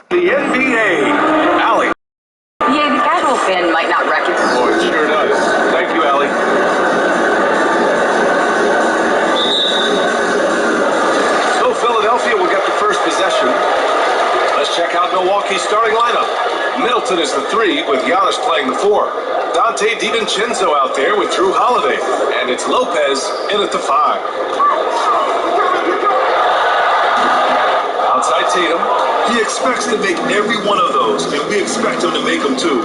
The NBA. Allie. Yeah, the casual fan might not recognize. Oh, it sure does. Thank you, Allie. So Philadelphia will get the first possession. Let's check out Milwaukee's starting lineup. Middleton is the 3, with Giannis playing the 4. Dante DiVincenzo out there with Drew Holiday. And it's Lopez in at the 5. Outside Tatum. He expects to make every one of those, and we expect him to make them too.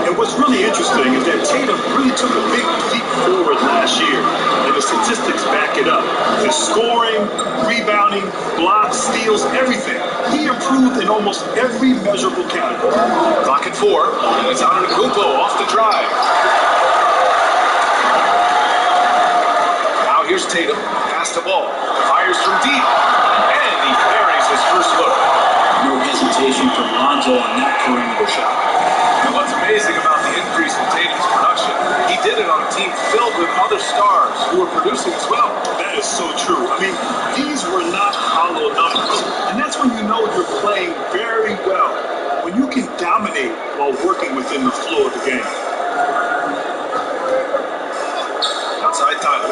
And what's really interesting is that Tatum really took a big leap forward last year, and the statistics back it up. His scoring, rebounding, blocks, steals, everything. He improved in almost every measurable category. Clock at 4, and it's Antetokounmpo off the drive. Now here's Tatum, pass the ball, fires from deep, and he buries his first look. No hesitation from Lonzo on that perimeter shot. And what's amazing about the increase in Tatum's production, he did it on a team filled with other stars who were producing as well. That is so true. I mean, these were not hollow numbers. And that's when you know you're playing very well. When you can dominate while working within the flow of the game. Outside Tyler.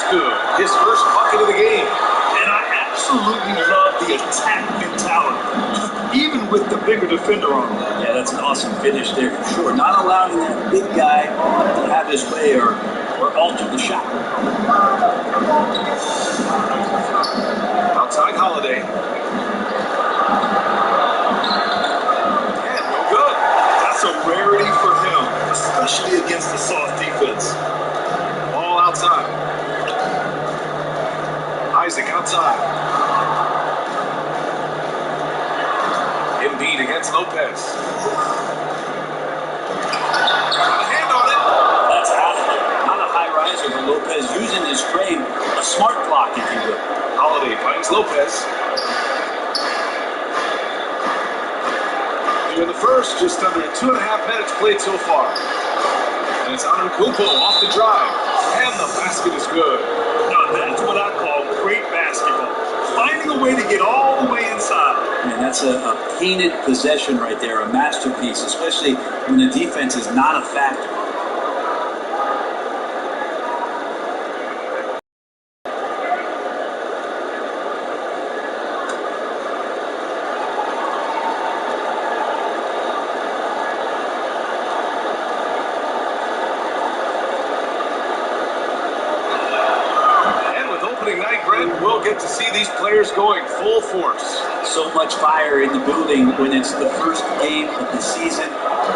Good. His first bucket of the game. And I absolutely love the attack mentality, even with the bigger defender on him. Yeah, that's an awesome finish there for sure. Not allowing that big guy to have his way or alter the shot. Outside Holiday. And no good. That's a rarity for him, especially against the soft defense. Ball outside. Isaac outside. Embiid against Lopez. Got a hand on it. That's out of there. Not a high riser, but Lopez using his frame. A smart block, if you will. Holiday finds Lopez. Here in the first, just under 2.5 minutes played so far. And it's Antetokounmpo off the drive. And the basket is good. Now that's what I call great basketball. Finding a way to get all the way inside. And that's a painted possession right there, a masterpiece, especially when the defense is not a factor. We'll get to see these players going full force. So much fire in the building when it's the first game of the season.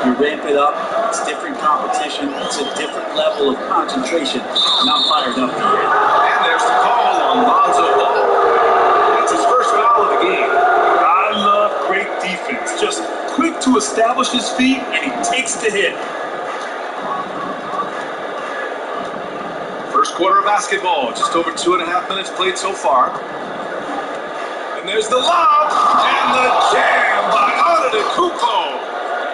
You ramp it up. It's different competition. It's a different level of concentration. And I'm fired up here. And there's the call on Lonzo Ball. That's his first foul of the game. I love great defense. Just quick to establish his feet, and he takes the hit. First quarter of basketball, just over 2.5 minutes played so far. And there's the lob and the jam by Antetokounmpo.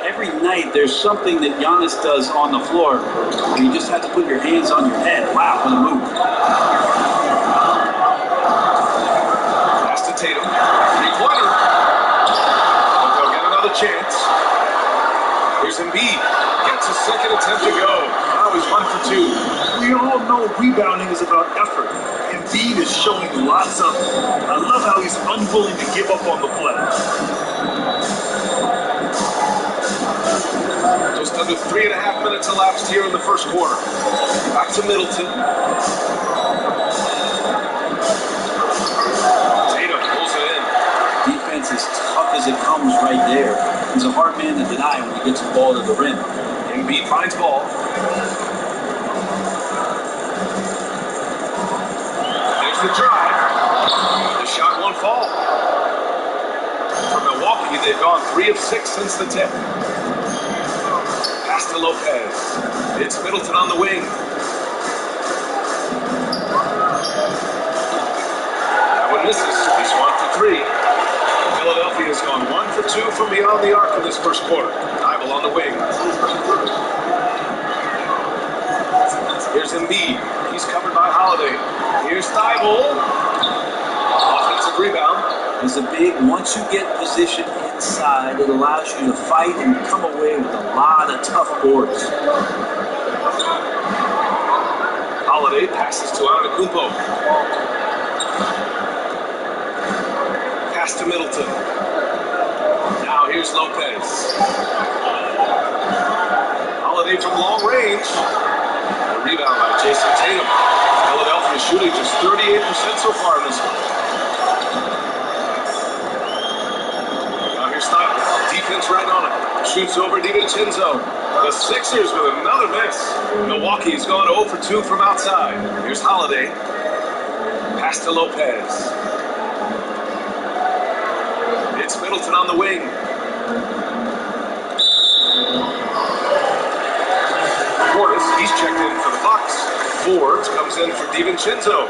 Every night there's something that Giannis does on the floor. You just have to put your hands on your head. Wow, what a move. Pass to Tatum. Three-pointer. But they'll get another chance. Here's Embiid. Gets his second attempt to go. Now he's 1 for 2. We all know rebounding is about effort. Embiid is showing lots of it. I love how he's unwilling to give up on the play. Just under 3.5 minutes elapsed here in the first quarter. Back to Middleton. Tatum pulls it in. Defense is tough as it comes right there. He's a hard man to deny when he gets the ball to the rim. Embiid finds ball. There's the drive. The shot won't fall. For Milwaukee, they've gone 3 of 6 since the tip. Pass to Lopez. It's Middleton on the wing. That one misses. He's 1 for 3. Philadelphia has gone 1 for 2 from beyond the arc in this first quarter. Ivel on the wing. Here's Embiid. He's covered by Holiday. Here's Thibault. Offensive rebound. Is a big, once you get position inside, it allows you to fight and come away with a lot of tough boards. Holiday passes to Antetokounmpo. Pass to Middleton. Now here's Lopez. Holiday from long range. A rebound by Jason Tatum. Philadelphia shooting just 38% so far in this one. Now here's Thibault. Defense right on it. Shoots over DiVincenzo. The Sixers with another miss. Milwaukee's gone 0 for 2 from outside. Here's Holiday. Pass to Lopez. It's Middleton on the wing. Portis, he's checked in for the Bucks. Forbes comes in for DiVincenzo.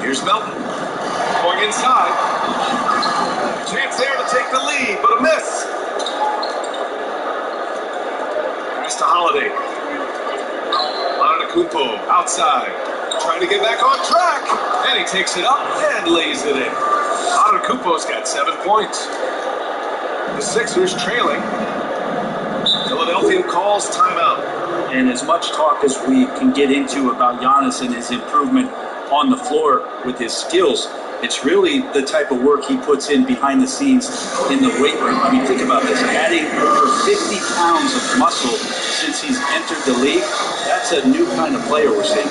Here's Melton. Going inside. Chance there to take the lead, but a miss. Pass to Holiday. Antetokounmpo outside. Trying to get back on track. And he takes it up and lays it in. Antetokounmpo's got 7 points. The Sixers trailing. Philadelphia calls timeout. And as much talk as we can get into about Giannis and his improvement on the floor with his skills, it's really the type of work he puts in behind the scenes in the weight room. I mean, think about this. Adding over 50 pounds of muscle since he's entered the league, that's a new kind of player we're seeing.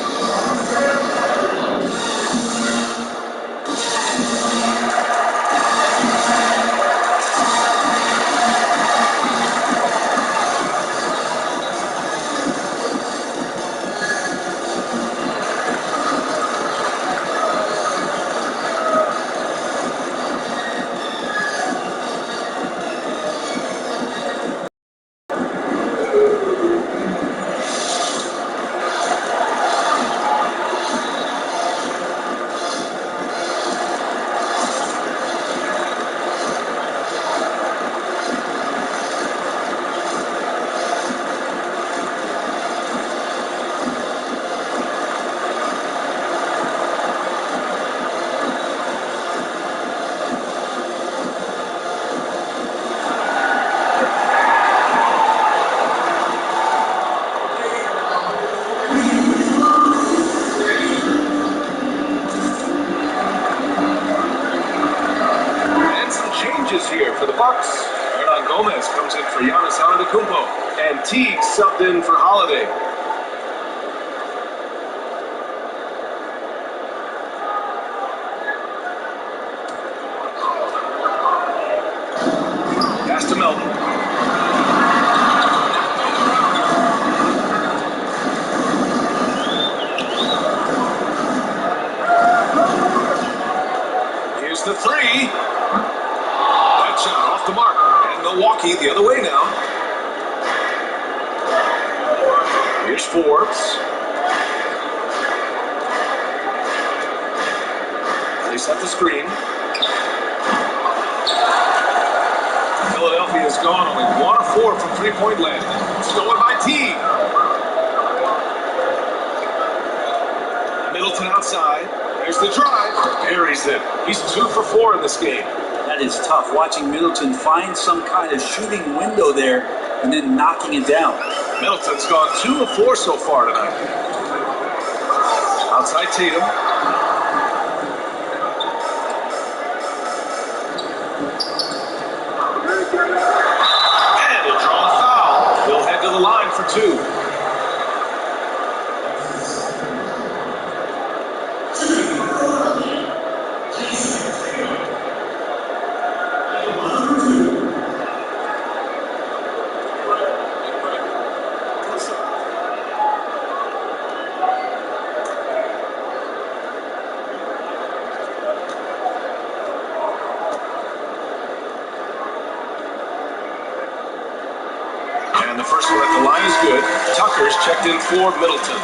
Here for the Bucks. Hernan Gomez comes in for Giannis Antetokounmpo, and Teague subbed in for Holiday. Pass to Melton. Here's the three. Shot off the mark, and Milwaukee the other way now. Here's Forbes. They set the screen. Philadelphia has gone only 1 of 4 from three-point land. Stolen by Teague. Middleton outside. There's the drive. Buries it. He's 2 for 4 in this game. That is tough, watching Middleton find some kind of shooting window there and then knocking it down. Middleton's gone 2 of 4 so far tonight. Outside Tatum. And a drawn foul. He'll head to the line for 2. And the first one at the line is good. Tucker's checked in for Middleton.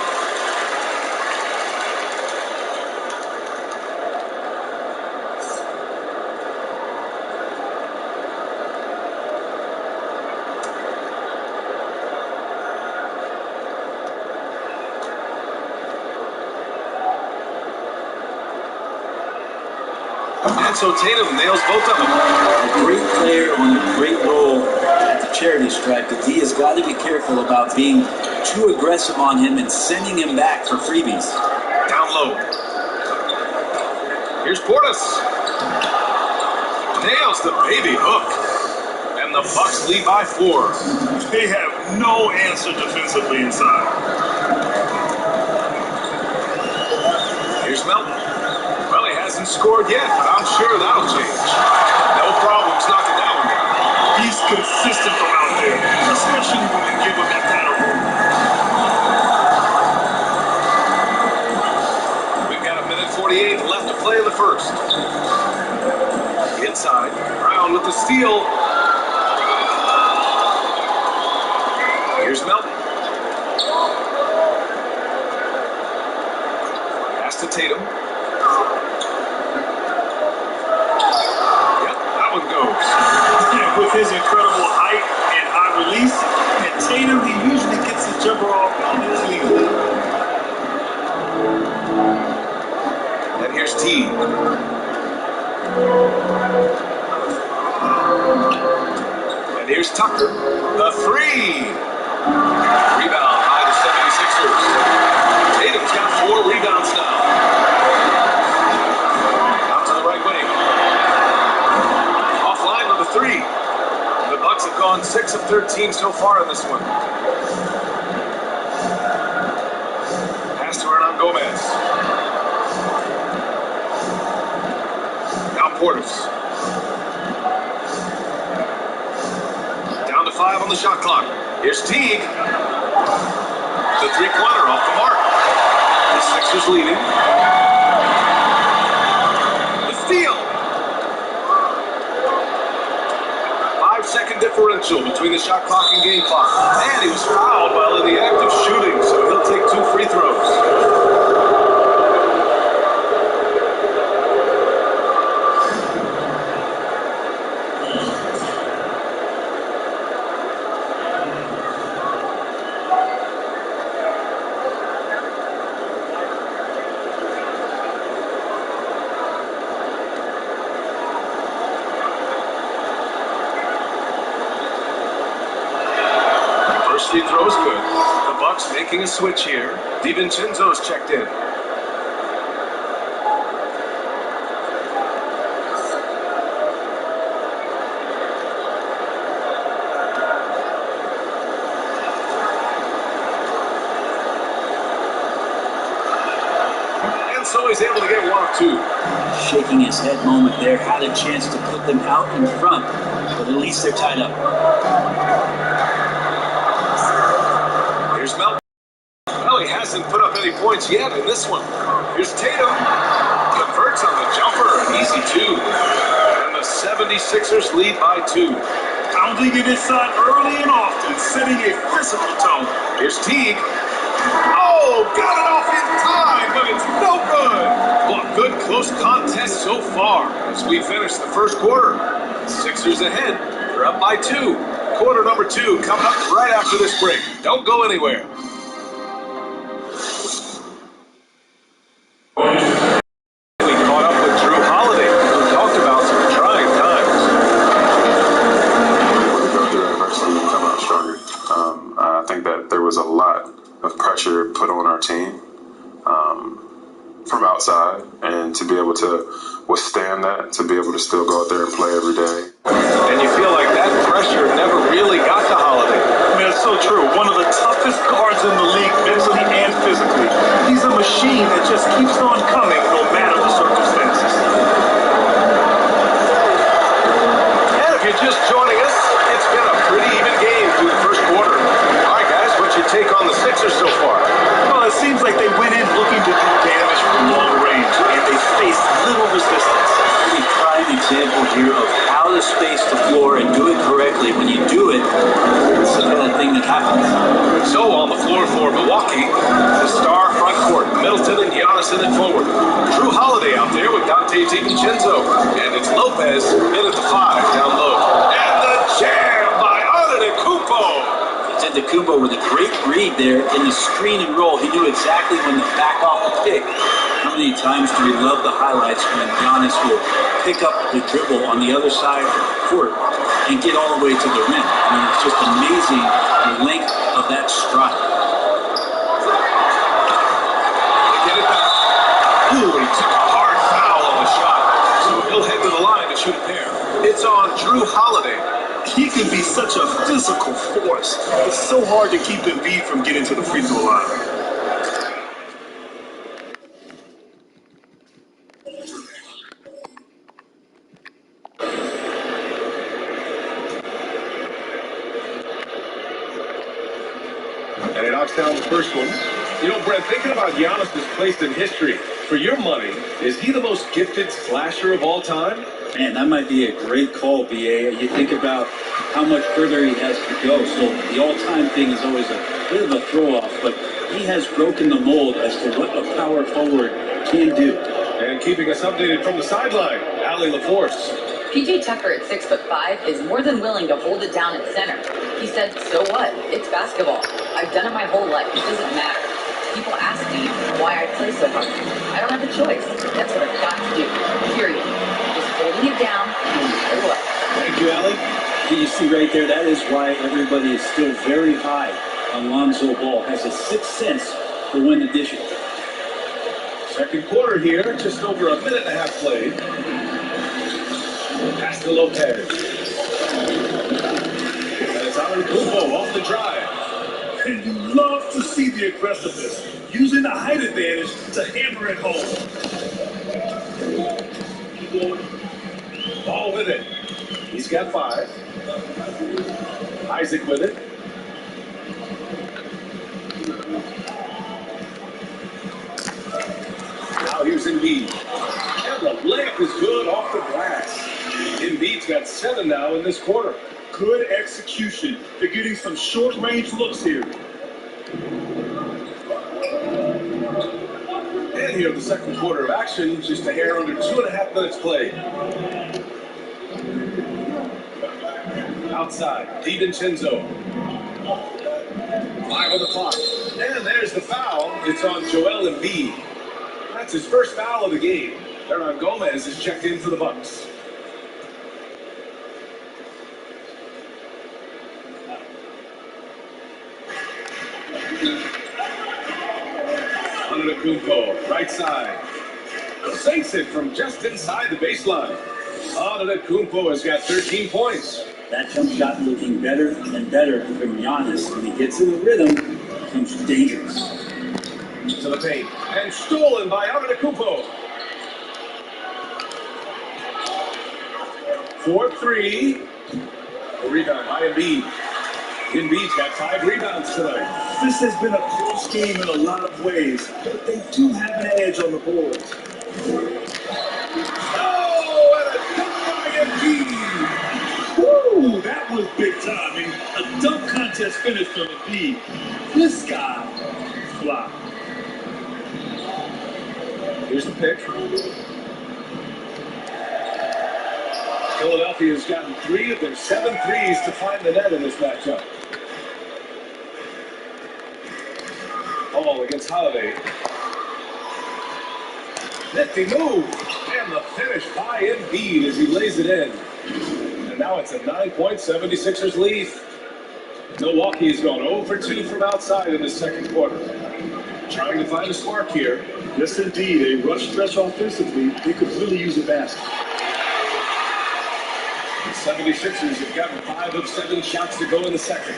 And so Tatum nails both of them. A great player on a great role at the charity stripe, but D has got to be careful about being too aggressive on him and sending him back for freebies. Down low. Here's Portis. Nails the baby hook. And the Bucks lead by 4. They have no answer defensively inside. Here's Melton. Well, he hasn't scored yet, but I'm sure that'll change. No problems knocking that one down. He's consistent from out there, especially when you give him that kind of room. We've got 1:48 left to play in the first. Inside, Brown with the steal. Here's Melton. Pass to Tatum. Yep, that one goes. And with his incredible height and high release, and Tatum, he usually gets his jumper off on his lead. And here's T. And here's Tucker. The 3. Rebound by the 76ers. Tatum's got 4 rebounds now. Out to the right wing. Offline with the 3. The Bucks have gone 6 of 13 so far in this one. Pass to Hernan Gomez. Now Portis. Down to 5 on the shot clock. Here's Teague. The 3-pointer off the mark. The Sixers leading. The steal. 5-second differential between the shot clock and game clock. And he was fouled while in the act of shooting, so he'll take 2 free throws. Free throw is good. The Bucks making a switch here. DiVincenzo's checked in. And so he's able to get 1 of 2. Shaking his head moment there, had a chance to put them out in front, but at least they're tied up. Here's Melton. Well, he hasn't put up any points yet in this one. Here's Tatum. Converts on the jumper. An easy 2. And the 76ers lead by 2. Pounding it inside early and often, setting a physical tone. Here's Teague. Oh, got it off in time, but it's no good. Well, a good close contest so far as we finish the first quarter. Sixers ahead. They're up by 2. Quarter number 2 coming up right after this break. Don't go anywhere. We caught up with Drew Holiday, who talked about some trying times. We're going through adversity and come out stronger. I think that there was a lot of pressure put on our team from outside, and to be able to withstand that, to be able to still go out there and play every day. And you feel like that pressure never really got to Holiday. I mean, it's so true. One of the toughest guards in the league, mentally and physically. He's a machine that just keeps on coming no matter the circumstances. And if you're just joining us, it's been a pretty even game through the first quarter. All right, guys, what's your take on the Sixers so far? Well, it seems like they went in looking to do damage from long range, and they faced little resistance. A prime example here of how to space the floor and do it correctly. When you do it, it's the kind of thing that happens. So on the floor for Milwaukee, the star front court, Middleton and Giannis in it forward. Drew Holiday out there with Dante DiVincenzo. And it's Lopez in at the 5 down low. And the jam by Antetokounmpo. Antetokounmpo with a great read there in the screen and roll. He knew exactly when to back off the pick. How many times do we love the highlights when Giannis will pick up the dribble on the other side of the court and get all the way to the rim? I mean, it's just amazing the length of that stride. Get it back. Ooh, he took a hard foul on the shot. So he'll head to the line to shoot a pair. It's on Drew Holiday. He can be such a physical force. It's so hard to keep Embiid from getting to the free throw line. And he knocks down the first one. You know, Brent, thinking about Giannis' place in history, for your money, is he the most gifted slasher of all time? Man, that might be a great call, BA. You think about how much further he has to go. So the all-time thing is always a bit of a throw-off, but he has broken the mold as to what a power forward can do. And keeping us updated from the sideline, Allie LaForce. PJ Tucker at 6'5" is more than willing to hold it down at center. He said, "So what? It's basketball. I've done it my whole life. It doesn't matter. People ask me why I play so hard. I don't have a choice. That's what I've got to do. Period. Just holding it down no matter what." Thank you, Allie. You see right there, that is why everybody is still very high on Lonzo Ball. Has a sixth sense for when to dish it. Second quarter here, just over a minute and a half played. Pass to Lopez. And it's Antetokounmpo off the drive. And you love to see the aggressiveness, using the height advantage to hammer it home. Ball with it. He's got 5. Isaac with it. Now here's Embiid. And the layup is good off the glass. Embiid's got 7 now in this quarter. Good execution. They're getting some short-range looks here. And here the second quarter of action, just a hair under 2.5 minutes played. Outside, DiVincenzo. 5 on the clock. And there's the foul. It's on Joel Embiid. That's his first foul of the game. Hernan Gomez is checked in for the Bucks. Antetokounmpo, right side. Sinks it from just inside the baseline. Antetokounmpo has got 13 points. That jump shot looking better and better from Giannis. When he gets in the rhythm, it becomes dangerous. To the paint. And stolen by Antetokounmpo. 4-3. A rebound by Embiid. Embiid's got 5 rebounds tonight. This has been a close game in a lot of ways, but they do have an edge on the boards. Oh, and a dunk by Embiid. Woo, that was big time. I mean, a dunk contest finish from Embiid. This guy fly. Here's the pick. Philadelphia's gotten 3 of their 7 threes to find the net in this matchup. Ball against Holiday. Nifty move. And the finish by Embiid as he lays it in. And now it's a 9-point 76ers lead. Milwaukee has gone 0 for 2 from outside in the second quarter. Trying to find a spark here. Yes, indeed. A rough stretch offensively. They could really use a basket. The 76ers have gotten 5 of 7 shots to go in the second.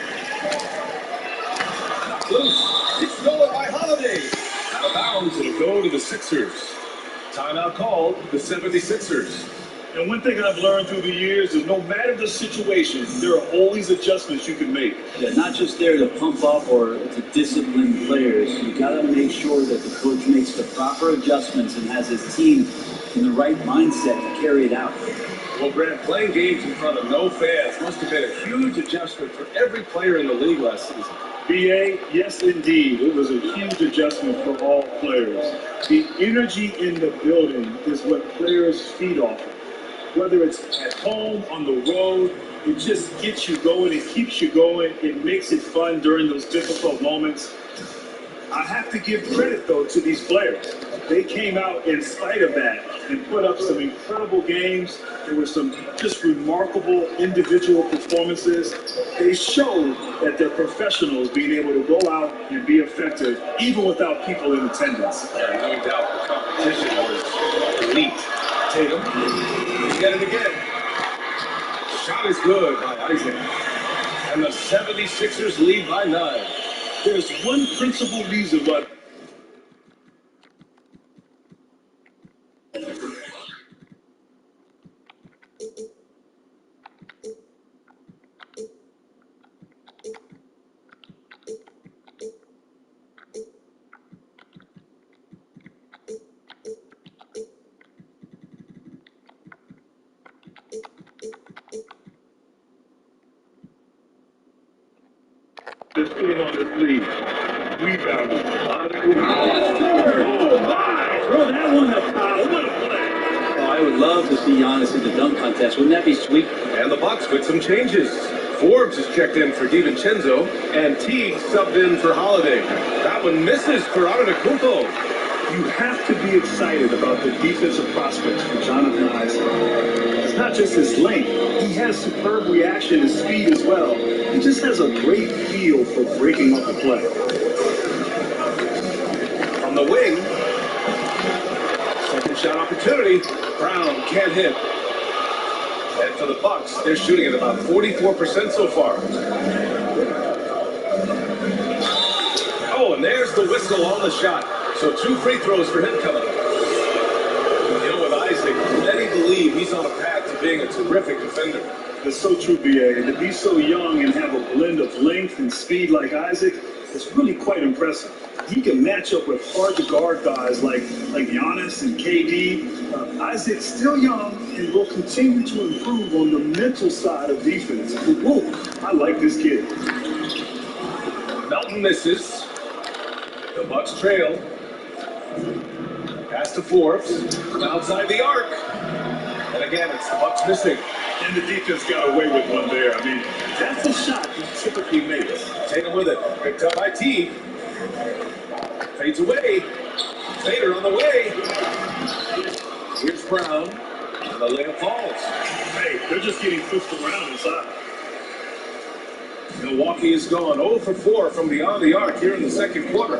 Loose. It's stolen by Holiday. Out of bounds, it'll go to the Sixers. Timeout called, the 76ers. And one thing I've learned through the years is no matter the situation, there are always adjustments you can make. Yeah, not just there to pump up or to discipline players. You got to make sure that the coach makes the proper adjustments and has his team in the right mindset to carry it out. Well, Brent, playing games in front of no fans must have been a huge adjustment for every player in the league last season. BA, yes indeed. It was a huge adjustment for all players. The energy in the building is what players feed off of. Whether it's at home, on the road, It just gets you going. It keeps you going. It makes it fun during those difficult moments. I have to give credit, though, to these players. They came out in spite of that and put up some incredible games. There were some just remarkable individual performances. They showed that they're professionals being able to go out and be effective, even without people in attendance. Yeah, no doubt the competition was elite. Tatum, he's got it again. Shot is good by Isaac. And the 76ers lead by 9. There's one principal reason why. Just putting on this lead. Rebounding. Oh, my! Throw that one up, Kyle. What a play. Oh, I would love to see Giannis in the dunk contest. Wouldn't that be sweet? And the Bucks with some changes. Forbes is checked in for DiVincenzo, and Teague subbed in for Holiday. That one misses for Antetokounmpo. You have to be excited about the defensive prospects for Jonathan Isaac. It's not just his length. He has superb reaction and speed as well. He just has a great feel for breaking up a play. On the wing, second shot opportunity. Brown can't hit. And for the Bucks, they're shooting at about 44% so far. Oh, and there's the whistle on the shot. So 2 free throws for him coming up. You know, with Isaac, many believe he's on a path to being a terrific defender. That's so true, B.A. And to be so young and have a blend of length and speed like Isaac, it's really quite impressive. He can match up with hard-to-guard guys like Giannis and KD. Isaac's still young and will continue to improve on the mental side of defense. Whoa, I like this kid. Melton misses. The Bucks trail. Pass to Forbes. From outside the arc. And again, it's the Bucks missing. And the defense got away with one there. I mean, that's a shot he typically makes. Tatum with it. Picked up by Teague. Fades away. Fader on the way. Here's Brown. And the layup falls. Hey, they're just getting pushed around inside. Milwaukee is gone 0 for 4 from beyond the arc here in the second quarter.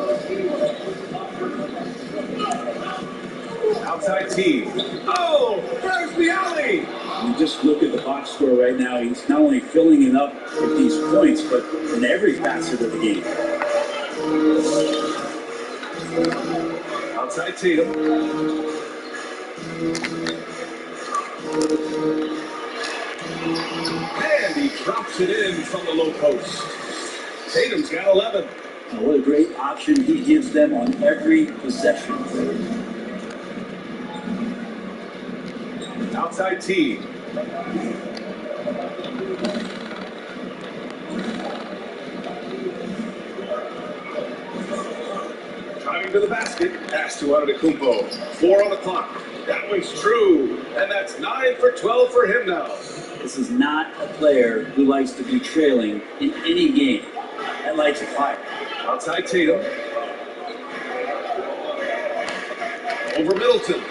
Outside Teague. Oh, there's the alley. You just look at the box score right now. He's not only filling it up with these points, but in every facet of the game. Outside Tatum. And he drops it in from the low post. Tatum's got 11. Now, what a great option he gives them on every possession. Outside Teague. Driving to the basket. Pass to Antetokounmpo. 4 on the clock. That one's true. And that's 9 for 12 for him now. This is not a player who likes to be trailing in any game. That lights a fire. Outside Tatum. Over Middleton.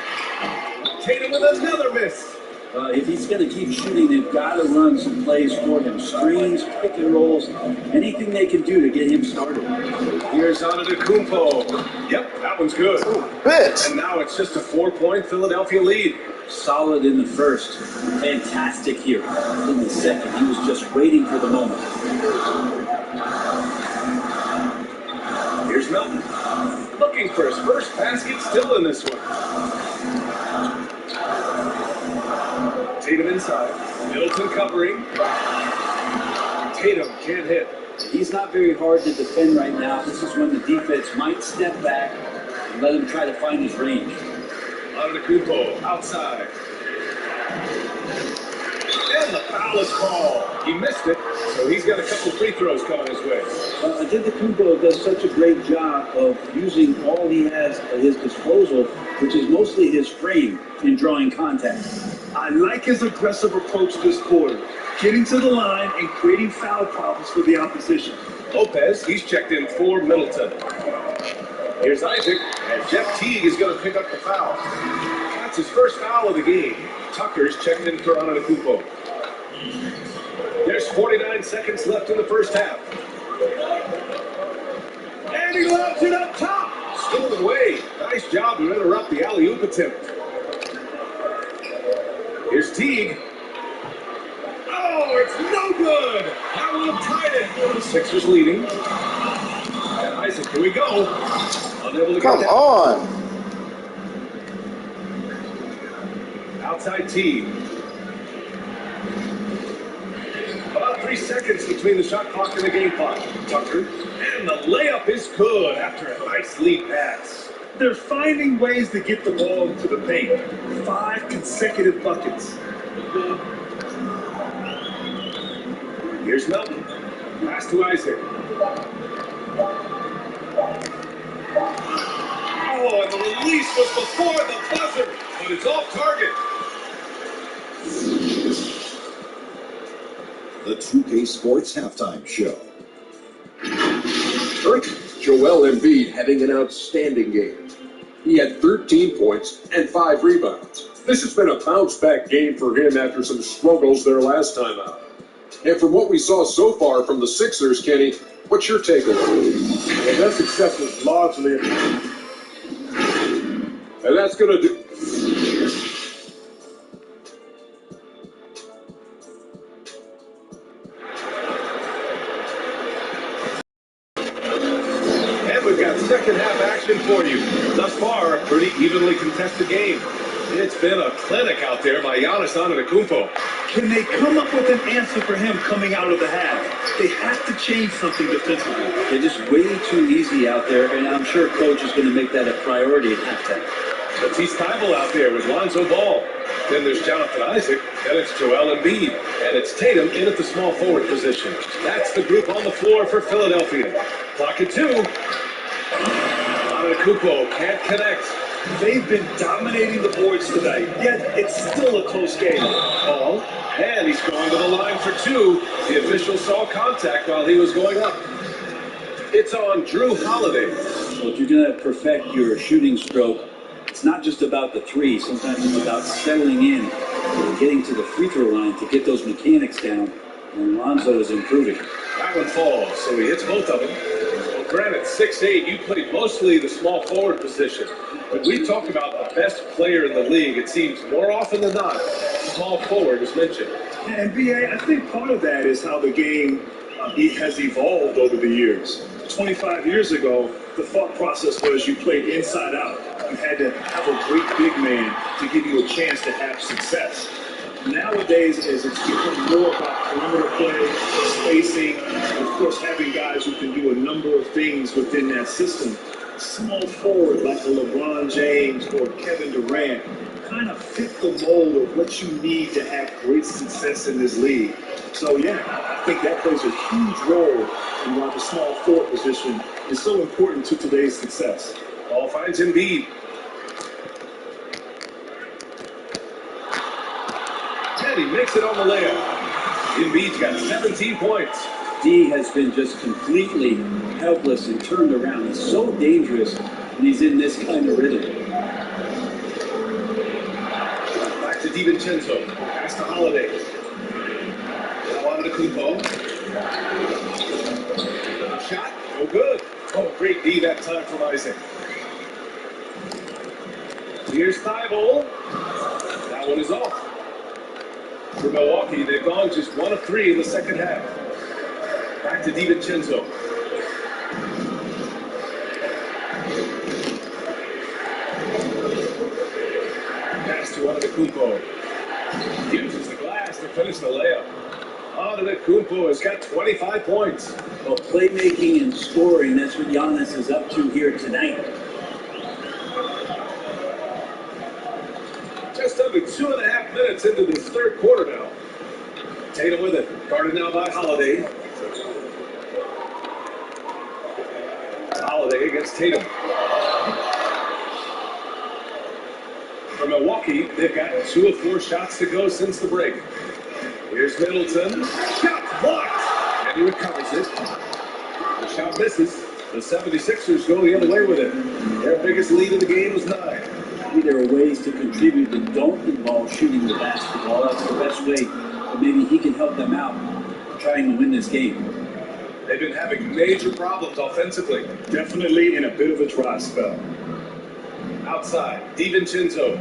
Tatum with another miss. If he's going to keep shooting, they've got to run some plays for him. Screens, pick and rolls, anything they can do to get him started. Here's Antetokounmpo. Yep, that one's good. And now it's just a 4-point Philadelphia lead. Solid in the first. Fantastic here in the second. He was just waiting for the moment. Here's Melton. Looking for his first basket, still in this one. Tatum inside. Middleton covering. Tatum can't hit. He's not very hard to defend right now. This is when the defense might step back and let him try to find his range. Antetokounmpo outside. And the foul is called. He missed it, so he's got a couple free throws coming his way. Antetokounmpo does such a great job of using all he has at his disposal, which is mostly his frame in drawing contact. I like his aggressive approach this quarter. getting to the line and creating foul problems for the opposition. Lopez, he's checked in for Middleton. Here's Isaac, and Jeff Teague is going to pick up the foul. That's his first foul of the game. Tucker's checked in for Antetokounmpo. There's 49 seconds left in the first half. And he lobs it up top. Stolen away. Nice job to interrupt the alley-oop attempt. Here's Teague. Oh, it's no good. That would have tied it. The Sixers leading. And Isaac, here we go. Unable to Come get on. outside Teague. About 3 seconds between the shot clock and the game clock. Tucker. And the layup is good after a nice lead pass. They're finding ways to get the ball into the paint. 5 consecutive buckets. Here's Melton. Pass to Isaac. Oh, and the release was before the buzzer, but it's off target. The 2K Sports Halftime Show. Joel Embiid having an outstanding game. He had 13 points and 5 rebounds. This has been a bounce-back game for him after some struggles their last time out. And from what we saw so far from the Sixers, Kenny, what's your takeaway? Well, their success was largely, And that's going to do... And we've got second half action for you. Thus far, a pretty evenly contested game. It's been a clinic out there by Giannis Antetokounmpo. can they come up with an answer for him coming out of the half? They have to change something defensively. They're just way too easy out there, and I'm sure coach is going to make that a priority at halftime. Matisse Thybulle out there with Lonzo Ball. Then there's Jonathan Isaac. Then it's Joel Embiid. And it's Tatum in at the small forward position. That's the group on the floor for Philadelphia. Clock at 2. Antetokounmpo can't connect. They've been dominating the boards tonight, yet it's still a close game. Ball. And he's going to the line for 2. The official saw contact while he was going up. It's on Drew Holiday. Well, if you're going to perfect your shooting stroke, it's not just about the three. Sometimes it's about settling in and getting to the free throw line to get those mechanics down. And Lonzo is improving. That one falls, so he hits both of them. Well, granted, 6'8", you played mostly the small forward position. But we talk about the best player in the league. It seems more often than not, small forward is mentioned. And BA, I think part of that is how the game has evolved over the years. 25 years ago, the thought process was you played inside out. You had to have a great big man to give you a chance to have success. Nowadays, as it's become more about perimeter play, spacing, and of course having guys who can do a number of things within that system, small forward like a LeBron James or Kevin Durant kind of fit the mold of what you need to have great success in this league. So yeah, I think that plays a huge role in why the small forward position is so important to today's success. Ball finds Embiid. And he makes it on the layup. Embiid's got 17 points. D has been just completely helpless and turned around. He's so dangerous when he's in this kind of rhythm. Back to DiVincenzo. Pass to Holiday. Now on to Antetokounmpo. Shot. No good. Oh, great D that time from Isaac. Here's Thybulle. That one is off. For Milwaukee, they've gone just 1 of 3 in the second half. Back to DiVincenzo. Pass to Antetokounmpo. Uses the glass to finish the layup. Antetokounmpo has got 25 points. Well, playmaking and scoring, that's what Giannis is up to here tonight. Just under 2.5 minutes into this third quarter now. Tatum with it. Guarded now by Holiday. Holiday against Tatum. For Milwaukee, they've got 2 of 4 shots to go since the break. Here's Middleton. Shot blocked. And he recovers it. The shot misses. The 76ers go the other way with it. Their biggest lead in the game was 9. Maybe there are ways to contribute that don't involve shooting the basketball. That's the best way. But maybe he can help them out trying to win this game. They've been having major problems offensively. Definitely in a bit of a dry spell. Outside, DiVincenzo.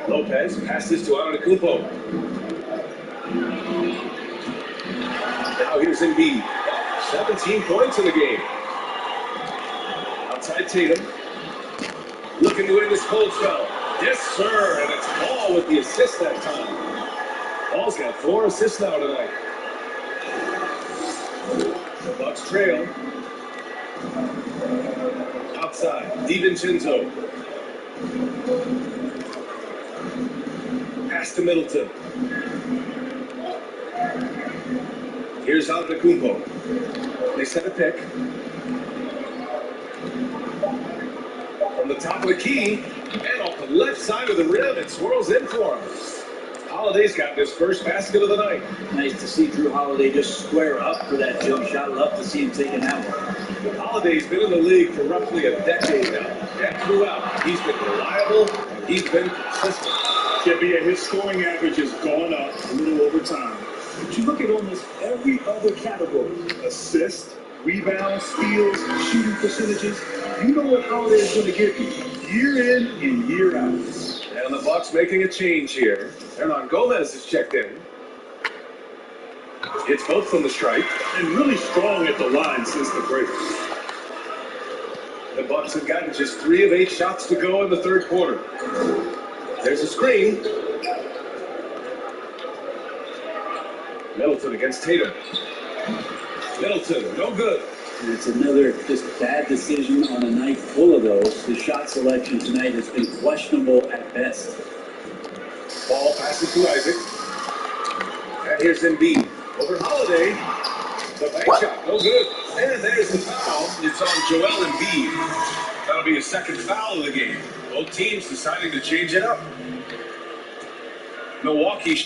Lopez passes to Antetokounmpo. Now here's Embiid. 17 points in the game. Outside Tatum. Looking to end this cold spell. Yes, sir. And it's Paul with the assist that time. Paul's got 4 assists now tonight. The Bucks trail. Outside, DiVincenzo. Pass to Middleton. Here's Antetokounmpo. They set a pick. From the top of the key, and off the left side of the rim, it swirls in for him. Holiday's got his first basket of the night. Nice to see Drew Holiday just square up for that jump shot. Love to see him taking that one. Holiday's been in the league for roughly a decade now, and throughout, he's been reliable, he's been consistent. NBA, his scoring average has gone up a little over time. But you look at almost every other category, assist, rebounds, steals, shooting percentages, you know what Holiday is going to give you year in and year out. And the Bucks making a change here. Hernan Gomez is checked in. It's both from the stripe. And really strong at the line since the break. The Bucks have gotten just 3 of 8 shots to go in the third quarter. There's a screen. Middleton against Tatum. Middleton, no good. And it's another just bad decision on a night full of those. The shot selection tonight has been questionable at best. Ball passes to Isaac. And here's Embiid. Over Holiday. The bank shot, no good. And there's the foul. It's on Joel Embiid. That'll be his second foul of the game. Both teams deciding to change it up. Milwaukee